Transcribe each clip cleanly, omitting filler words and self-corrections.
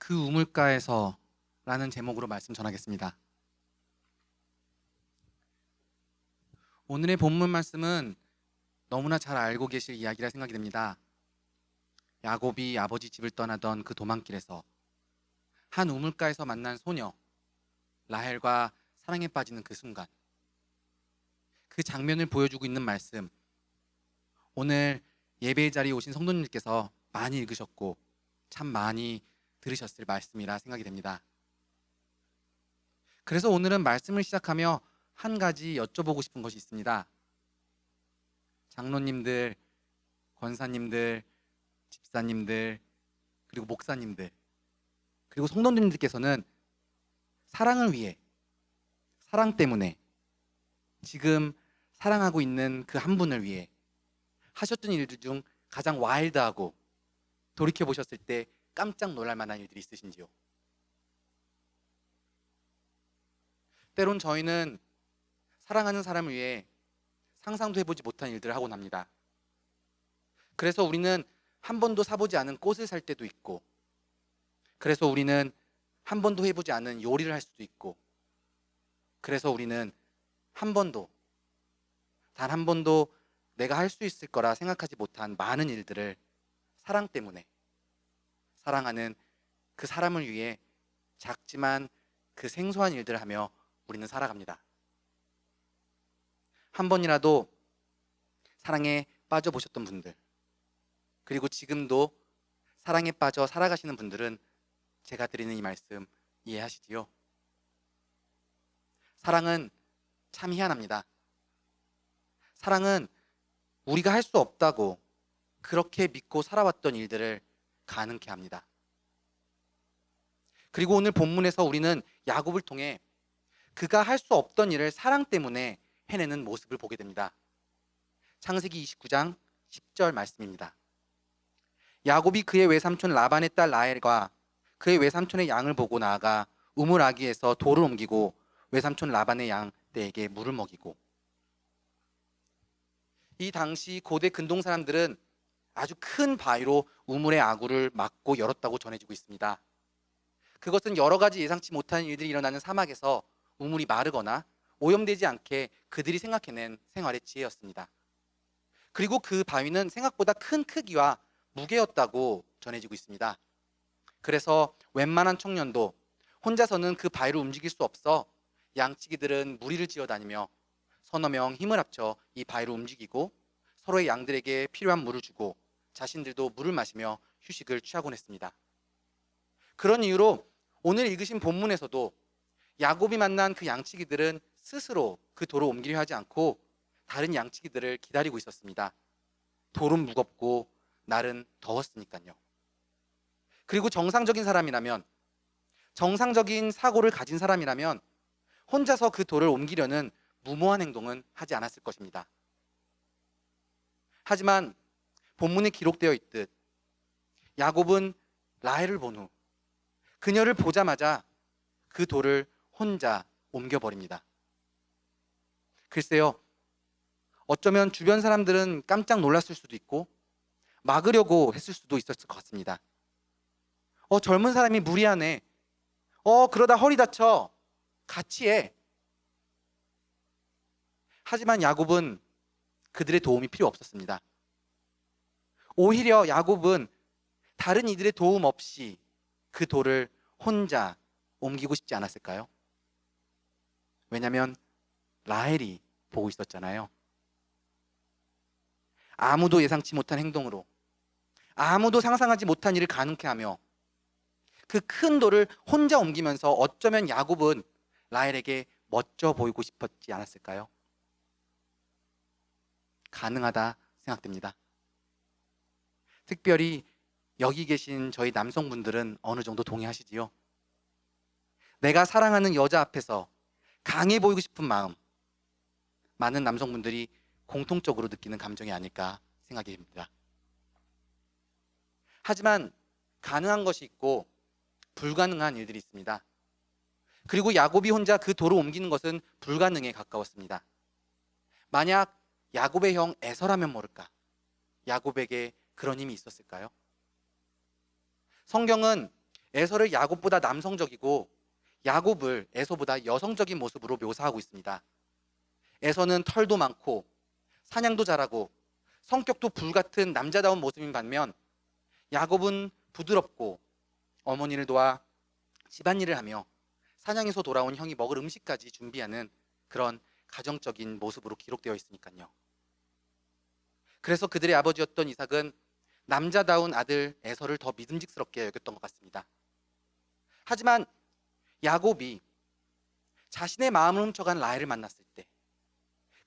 그 우물가에서 라는 제목으로 말씀 전하겠습니다. 오늘의 본문 말씀은 너무나 잘 알고 계실 이야기라 생각이 됩니다. 야곱이 아버지 집을 떠나던 그 도망길에서 한 우물가에서 만난 소녀 라헬과 사랑에 빠지는 그 순간, 그 장면을 보여주고 있는 말씀, 오늘 예배의 자리에 오신 성도님들께서 많이 읽으셨고 참 많이 들으셨을 말씀이라 생각이 됩니다. 그래서 오늘은 말씀을 시작하며 한 가지 여쭤보고 싶은 것이 있습니다. 장로님들, 권사님들, 집사님들, 그리고 목사님들, 그리고 성도님들께서는 사랑을 위해, 사랑 때문에 지금 사랑하고 있는 그 한 분을 위해 하셨던 일들 중 가장 와일드하고 돌이켜보셨을 때 깜짝 놀랄 만한 일들이 있으신지요? 때론 저희는 사랑하는 사람을 위해 상상도 해보지 못한 일들을 하곤 합니다. 그래서 우리는 한 번도 사보지 않은 꽃을 살 때도 있고, 그래서 우리는 한 번도 해보지 않은 요리를 할 수도 있고, 그래서 우리는 단 한 번도 내가 할 수 있을 거라 생각하지 못한 많은 일들을 사랑 때문에, 사랑하는 그 사람을 위해 작지만 그 생소한 일들을 하며 우리는 살아갑니다. 한 번이라도 사랑에 빠져보셨던 분들, 그리고 지금도 사랑에 빠져 살아가시는 분들은 제가 드리는 이 말씀 이해하시지요? 사랑은 참 희한합니다. 사랑은 우리가 할 수 없다고 그렇게 믿고 살아왔던 일들을 가능케 합니다. 그리고 오늘 본문에서 우리는 야곱을 통해 그가 할 수 없던 일을 사랑 때문에 해내는 모습을 보게 됩니다. 창세기 29장 10절 말씀입니다. 야곱이 그의 외삼촌 라반의 딸 라헬과 그의 외삼촌의 양을 보고 나아가 우물 아기에서 돌을 옮기고 외삼촌 라반의 양떼에게 물을 먹이고. 이 당시 고대 근동 사람들은 아주 큰 바위로 우물의 아구를 막고 열었다고 전해지고 있습니다. 그것은 여러 가지 예상치 못한 일들이 일어나는 사막에서 우물이 마르거나 오염되지 않게 그들이 생각해낸 생활의 지혜였습니다. 그리고 그 바위는 생각보다 큰 크기와 무게였다고 전해지고 있습니다. 그래서 웬만한 청년도 혼자서는 그 바위를 움직일 수 없어 양치기들은 무리를 지어다니며 서너 명 힘을 합쳐 이 바위를 움직이고 서로의 양들에게 필요한 물을 주고 자신들도 물을 마시며 휴식을 취하곤 했습니다. 그런 이유로 오늘 읽으신 본문에서도 야곱이 만난 그 양치기들은 스스로 그 돌을 옮기려 하지 않고 다른 양치기들을 기다리고 있었습니다. 돌은 무겁고 날은 더웠으니까요. 그리고 정상적인 사고를 가진 사람이라면 혼자서 그 돌을 옮기려는 무모한 행동은 하지 않았을 것입니다. 하지만 본문에 기록되어 있듯 야곱은 라헬을 본 후 그녀를 보자마자 그 돌을 혼자 옮겨버립니다. 글쎄요, 어쩌면 주변 사람들은 깜짝 놀랐을 수도 있고 막으려고 했을 수도 있었을 것 같습니다. 젊은 사람이 무리하네. 그러다 허리 다쳐. 같이 해. 하지만 야곱은 그들의 도움이 필요 없었습니다. 오히려 야곱은 다른 이들의 도움 없이 그 돌을 혼자 옮기고 싶지 않았을까요? 왜냐하면 라헬이 보고 있었잖아요. 아무도 예상치 못한 행동으로 아무도 상상하지 못한 일을 가능케 하며 그 큰 돌을 혼자 옮기면서 어쩌면 야곱은 라헬에게 멋져 보이고 싶었지 않았을까요? 가능하다 생각됩니다. 특별히 여기 계신 저희 남성분들은 어느 정도 동의하시지요? 내가 사랑하는 여자 앞에서 강해 보이고 싶은 마음, 많은 남성분들이 공통적으로 느끼는 감정이 아닐까 생각이 됩니다. 하지만 가능한 것이 있고 불가능한 일들이 있습니다. 그리고 야곱이 혼자 그 돌을 옮기는 것은 불가능에 가까웠습니다. 만약 야곱의 형 에서라면 모를까? 야곱에게 그런 힘이 있었을까요? 성경은 에서를 야곱보다 남성적이고 야곱을 에서보다 여성적인 모습으로 묘사하고 있습니다. 에서는 털도 많고 사냥도 잘하고 성격도 불같은 남자다운 모습인 반면 야곱은 부드럽고 어머니를 도와 집안일을 하며 사냥에서 돌아온 형이 먹을 음식까지 준비하는 그런 가정적인 모습으로 기록되어 있으니까요. 그래서 그들의 아버지였던 이삭은 남자다운 아들 에서를 더 믿음직스럽게 여겼던 것 같습니다. 하지만 야곱이 자신의 마음을 훔쳐간 라헬을 만났을 때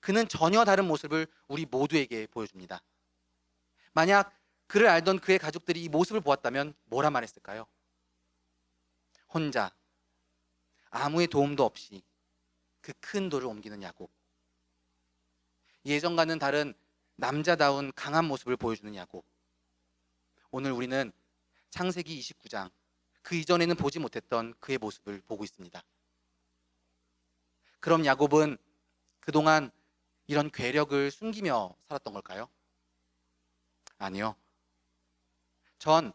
그는 전혀 다른 모습을 우리 모두에게 보여줍니다. 만약 그를 알던 그의 가족들이 이 모습을 보았다면 뭐라 말했을까요? 혼자 아무의 도움도 없이 그 큰 돌을 옮기는 야곱, 예전과는 다른 남자다운 강한 모습을 보여주는 야곱. 오늘 우리는 창세기 29장 그 이전에는 보지 못했던 그의 모습을 보고 있습니다. 그럼 야곱은 그동안 이런 괴력을 숨기며 살았던 걸까요? 아니요. 전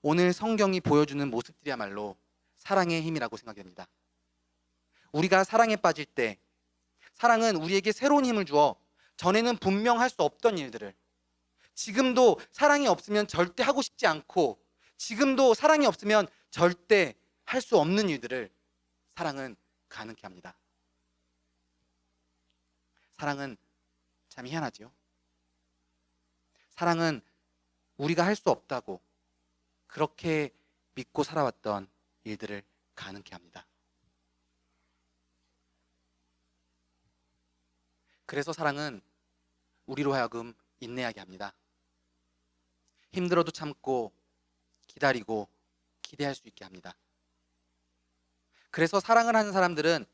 오늘 성경이 보여주는 모습들이야말로 사랑의 힘이라고 생각됩니다. 우리가 사랑에 빠질 때 사랑은 우리에게 새로운 힘을 주어 전에는 분명 할 수 없던 일들을, 지금도 사랑이 없으면 절대 하고 싶지 않고 지금도 사랑이 없으면 절대 할 수 없는 일들을 사랑은 가능케 합니다. 사랑은 참 희한하지요. 사랑은 우리가 할 수 없다고 그렇게 믿고 살아왔던 일들을 가능케 합니다. 그래서 사랑은 우리로 하여금 인내하게 합니다. 힘들어도 참고 기다리고 기대할 수 있게 합니다. 그래서 사랑을 하는 사람들은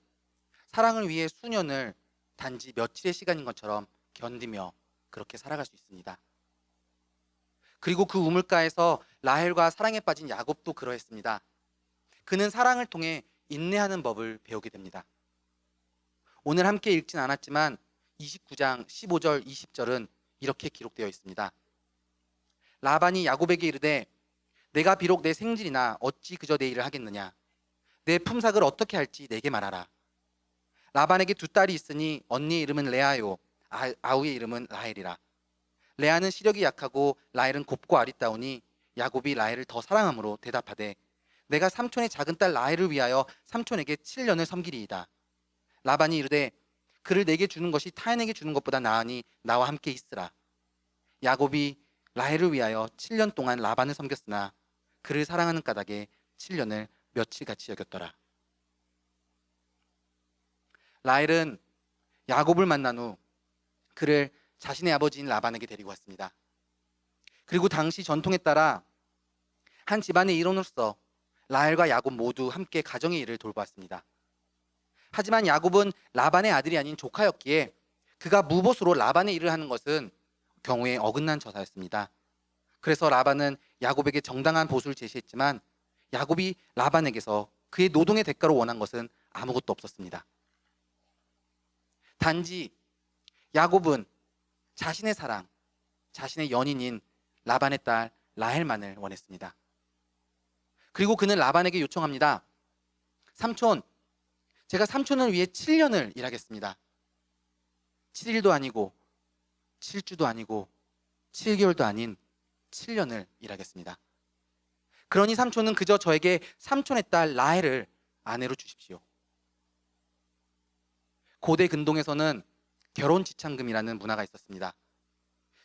사랑을 위해 수년을 단지 며칠의 시간인 것처럼 견디며 그렇게 살아갈 수 있습니다. 그리고 그 우물가에서 라헬과 사랑에 빠진 야곱도 그러했습니다. 그는 사랑을 통해 인내하는 법을 배우게 됩니다. 오늘 함께 읽진 않았지만 29장 15절 20절은 이렇게 기록되어 있습니다. 라반이 야곱에게 이르되 내가 비록 내 생질이나 어찌 그저 내 일을 하겠느냐, 내 품삯을 어떻게 할지 내게 말하라. 라반에게 두 딸이 있으니 언니의 이름은 레아요, 아우의 이름은 라헬이라. 레아는 시력이 약하고 라헬은 곱고 아리따우니 야곱이 라헬을 더 사랑함으로 대답하되 내가 삼촌의 작은 딸 라헬을 위하여 삼촌에게 7년을 섬기리이다. 라반이 이르되 그를 내게 주는 것이 타인에게 주는 것보다 나으니 나와 함께 있으라. 야곱이 라헬을 위하여 7년 동안 라반을 섬겼으나 그를 사랑하는 까닭에 7년을 며칠같이 여겼더라. 라헬은 야곱을 만난 후 그를 자신의 아버지인 라반에게 데리고 왔습니다. 그리고 당시 전통에 따라 한 집안의 일원으로서 라헬과 야곱 모두 함께 가정의 일을 돌보았습니다. 하지만 야곱은 라반의 아들이 아닌 조카였기에 그가 무보수로 라반의 일을 하는 것은 경우에 어긋난 처사였습니다. 그래서 라반은 야곱에게 정당한 보수를 제시했지만 야곱이 라반에게서 그의 노동의 대가로 원한 것은 아무것도 없었습니다. 단지 야곱은 자신의 사랑, 자신의 연인인 라반의 딸 라헬만을 원했습니다. 그리고 그는 라반에게 요청합니다. 삼촌, 제가 삼촌을 위해 7년을 일하겠습니다. 7일도 아니고 7주도 아니고 7개월도 아닌 7년을 일하겠습니다. 그러니 삼촌은 그저 저에게 삼촌의 딸 라헬을 아내로 주십시오. 고대 근동에서는 결혼 지참금이라는 문화가 있었습니다.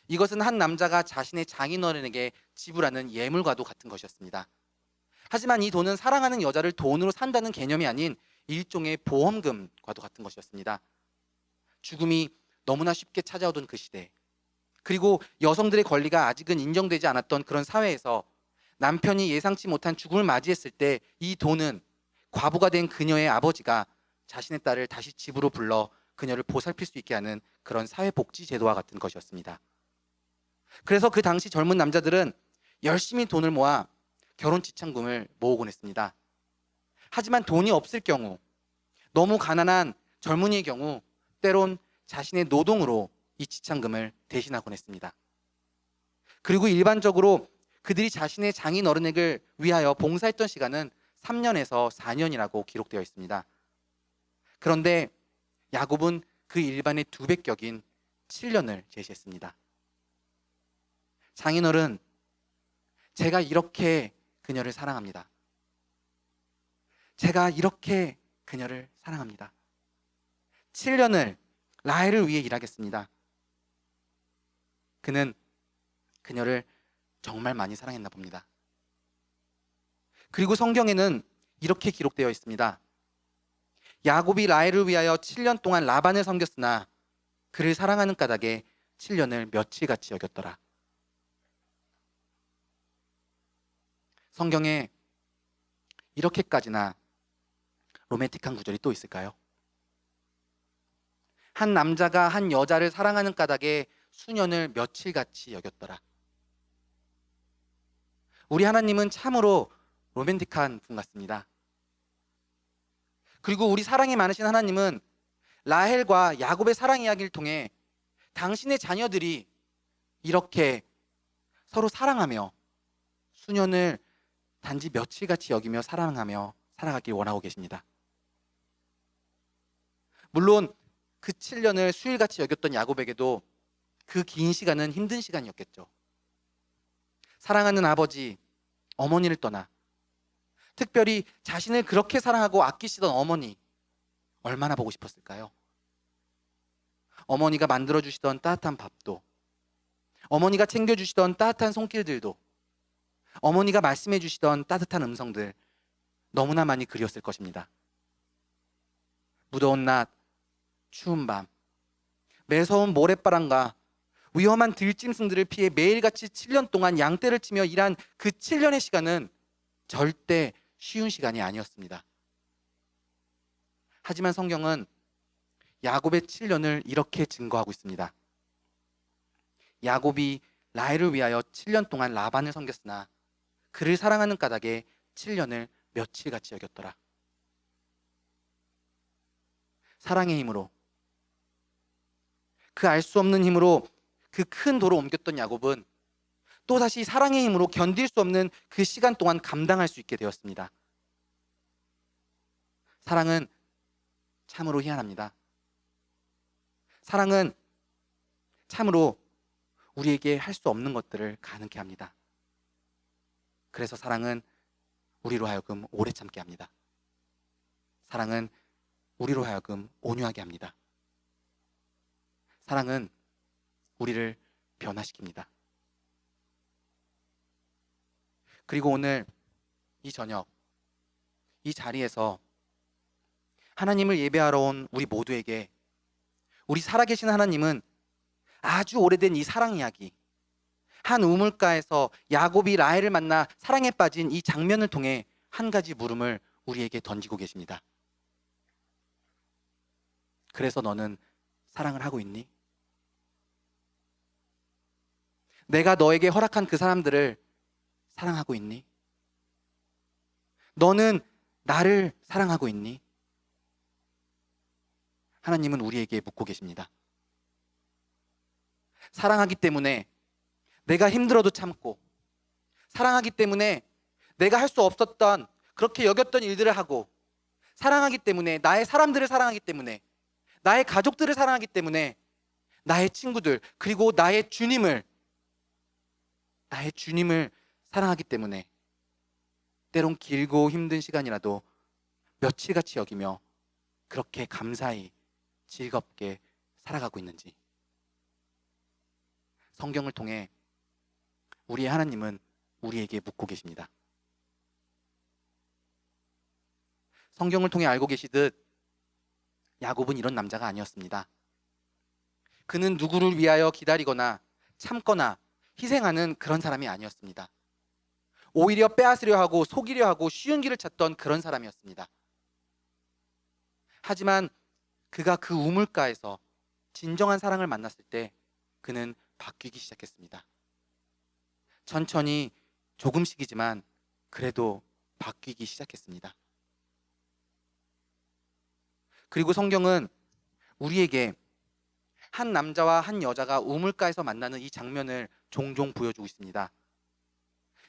이것은 한 남자가 자신의 장인어른에게 지불하는 예물과도 같은 것이었습니다. 하지만 이 돈은 사랑하는 여자를 돈으로 산다는 개념이 아닌 일종의 보험금과도 같은 것이었습니다. 죽음이 너무나 쉽게 찾아오던 그 시대, 그리고 여성들의 권리가 아직은 인정되지 않았던 그런 사회에서 남편이 예상치 못한 죽음을 맞이했을 때 이 돈은 과부가 된 그녀의 아버지가 자신의 딸을 다시 집으로 불러 그녀를 보살필 수 있게 하는 그런 사회복지 제도와 같은 것이었습니다. 그래서 그 당시 젊은 남자들은 열심히 돈을 모아 결혼 지참금을 모으곤 했습니다. 하지만 돈이 없을 경우, 너무 가난한 젊은이의 경우 때론 자신의 노동으로 이 지참금을 대신하곤 했습니다. 그리고 일반적으로 그들이 자신의 장인 어른에게 위하여 봉사했던 시간은 3년에서 4년이라고 기록되어 있습니다. 그런데 야곱은 그 일반의 2배 격인 7년을 제시했습니다. 장인어른, 제가 이렇게 그녀를 사랑합니다. 제가 이렇게 그녀를 사랑합니다. 7년을 라헬을 위해 일하겠습니다. 그는 그녀를 정말 많이 사랑했나 봅니다. 그리고 성경에는 이렇게 기록되어 있습니다. 야곱이 라헬을 위하여 7년 동안 라반을 섬겼으나 그를 사랑하는 까닭에 7년을 며칠같이 여겼더라. 성경에 이렇게까지나 로맨틱한 구절이 또 있을까요? 한 남자가 한 여자를 사랑하는 까닭에 수년을 며칠같이 여겼더라. 우리 하나님은 참으로 로맨틱한 분 같습니다. 그리고 우리 사랑이 많으신 하나님은 라헬과 야곱의 사랑 이야기를 통해 당신의 자녀들이 이렇게 서로 사랑하며 수년을 단지 며칠같이 여기며 사랑하며 살아가길 원하고 계십니다. 물론 그 7년을 수일같이 여겼던 야곱에게도 그 긴 시간은 힘든 시간이었겠죠. 사랑하는 아버지, 어머니를 떠나 특별히 자신을 그렇게 사랑하고 아끼시던 어머니, 얼마나 보고 싶었을까요? 어머니가 만들어주시던 따뜻한 밥도, 어머니가 챙겨주시던 따뜻한 손길들도, 어머니가 말씀해주시던 따뜻한 음성들 너무나 많이 그리웠을 것입니다. 무더운 낮, 추운 밤, 매서운 모래바람과 위험한 들짐승들을 피해 매일같이 7년 동안 양떼를 치며 일한 그 7년의 시간은 절대 쉬운 시간이 아니었습니다. 하지만 성경은 야곱의 7년을 이렇게 증거하고 있습니다. 야곱이 라헬을 위하여 7년 동안 라반을 섬겼으나 그를 사랑하는 까닭에 7년을 며칠같이 여겼더라. 사랑의 힘으로, 그 알 수 없는 힘으로 그 큰 도로 옮겼던 야곱은 또다시 사랑의 힘으로 견딜 수 없는 그 시간 동안 감당할 수 있게 되었습니다. 사랑은 참으로 희한합니다. 사랑은 참으로 우리에게 할 수 없는 것들을 가능케 합니다. 그래서 사랑은 우리로 하여금 오래 참게 합니다. 사랑은 우리로 하여금 온유하게 합니다. 사랑은 우리를 변화시킵니다. 그리고 오늘 이 저녁, 이 자리에서 하나님을 예배하러 온 우리 모두에게 우리 살아계신 하나님은 아주 오래된 이 사랑 이야기, 한 우물가에서 야곱이 라헬을 만나 사랑에 빠진 이 장면을 통해 한 가지 물음을 우리에게 던지고 계십니다. 그래서 너는 사랑을 하고 있니? 내가 너에게 허락한 그 사람들을 사랑하고 있니? 너는 나를 사랑하고 있니? 하나님은 우리에게 묻고 계십니다. 사랑하기 때문에 내가 힘들어도 참고, 사랑하기 때문에 내가 할 수 없었던 그렇게 여겼던 일들을 하고, 사랑하기 때문에 나의 사람들을 사랑하기 때문에, 나의 가족들을 사랑하기 때문에, 나의 친구들 그리고 나의 주님을 사랑하기 때문에 때론 길고 힘든 시간이라도 며칠같이 여기며 그렇게 감사히 즐겁게 살아가고 있는지, 성경을 통해 우리의 하나님은 우리에게 묻고 계십니다. 성경을 통해 알고 계시듯 야곱은 이런 남자가 아니었습니다. 그는 누구를 위하여 기다리거나 참거나 희생하는 그런 사람이 아니었습니다. 오히려 빼앗으려 하고 속이려 하고 쉬운 길을 찾던 그런 사람이었습니다. 하지만 그가 그 우물가에서 진정한 사랑을 만났을 때 그는 바뀌기 시작했습니다. 천천히 조금씩이지만 그래도 바뀌기 시작했습니다. 그리고 성경은 우리에게 한 남자와 한 여자가 우물가에서 만나는 이 장면을 종종 보여주고 있습니다.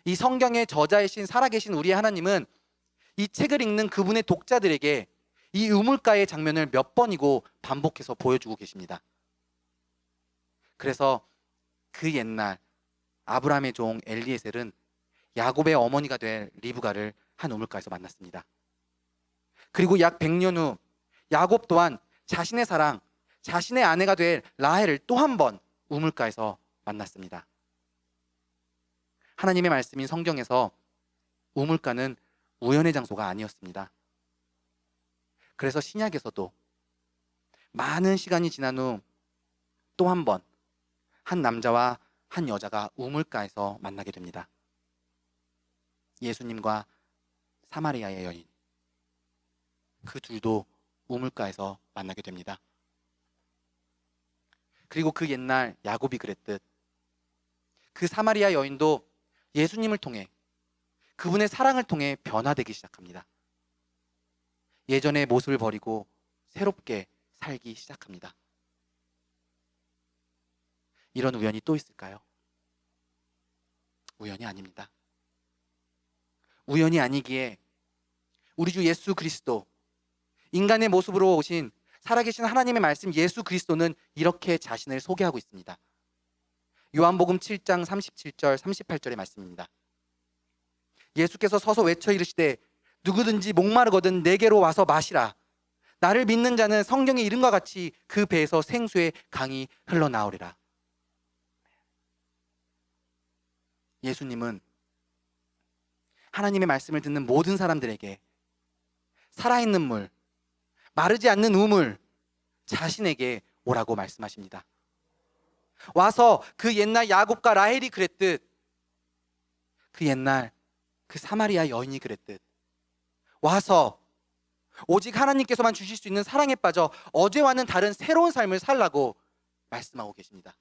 이 성경의 저자이신 살아계신 우리의 하나님은 이 책을 읽는 그분의 독자들에게 이 우물가의 장면을 몇 번이고 반복해서 보여주고 계십니다. 그래서 그 옛날 아브라함의 종 엘리에셀은 야곱의 어머니가 될 리브가를 한 우물가에서 만났습니다. 그리고 약 100년 후 야곱 또한 자신의 사랑, 자신의 아내가 될 라헬을 또 한 번 우물가에서 만났습니다. 하나님의 말씀인 성경에서 우물가는 우연의 장소가 아니었습니다. 그래서 신약에서도 많은 시간이 지난 후 또 한 번 한 남자와 한 여자가 우물가에서 만나게 됩니다. 예수님과 사마리아의 여인, 그 둘도 우물가에서 만나게 됩니다. 그리고 그 옛날 야곱이 그랬듯 그 사마리아 여인도 예수님을 통해, 그분의 사랑을 통해 변화되기 시작합니다. 예전의 모습을 버리고 새롭게 살기 시작합니다. 이런 우연이 또 있을까요? 우연이 아닙니다. 우연이 아니기에 우리 주 예수 그리스도, 인간의 모습으로 오신 살아계신 하나님의 말씀 예수 그리스도는 이렇게 자신을 소개하고 있습니다. 요한복음 7장 37절 38절의 말씀입니다. 예수께서 서서 외쳐 이르시되 누구든지 목마르거든 내게로 와서 마시라. 나를 믿는 자는 성경의 이름과 같이 그 배에서 생수의 강이 흘러나오리라. 예수님은 하나님의 말씀을 듣는 모든 사람들에게 살아있는 물, 마르지 않는 우물, 자신에게 오라고 말씀하십니다. 와서 그 옛날 야곱과 라헬이 그랬듯, 그 옛날 그 사마리아 여인이 그랬듯 와서 오직 하나님께서만 주실 수 있는 사랑에 빠져 어제와는 다른 새로운 삶을 살라고 말씀하고 계십니다.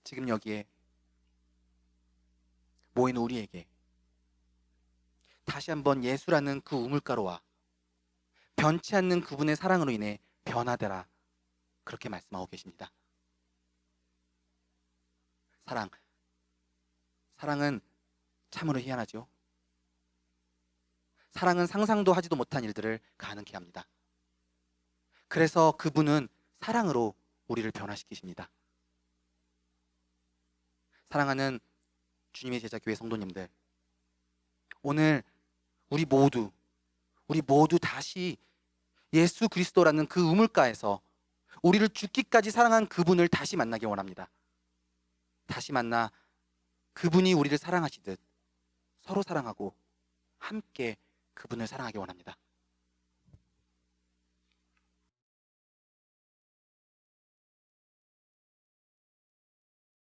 지금 여기에 모인 우리에게 다시 한번 예수라는 그 우물가로 와 변치 않는 그분의 사랑으로 인해 변화되라, 그렇게 말씀하고 계십니다. 사랑은 참으로 희한하죠. 사랑은 상상도 하지도 못한 일들을 가능케 합니다. 그래서 그분은 사랑으로 우리를 변화시키십니다. 사랑하는 주님의 제자 교회 성도님들, 오늘 우리 모두 다시 예수 그리스도라는 그 우물가에서 우리를 죽기까지 사랑한 그분을 다시 만나기 원합니다. 다시 만나 그분이 우리를 사랑하시듯 서로 사랑하고 함께 그분을 사랑하기 원합니다.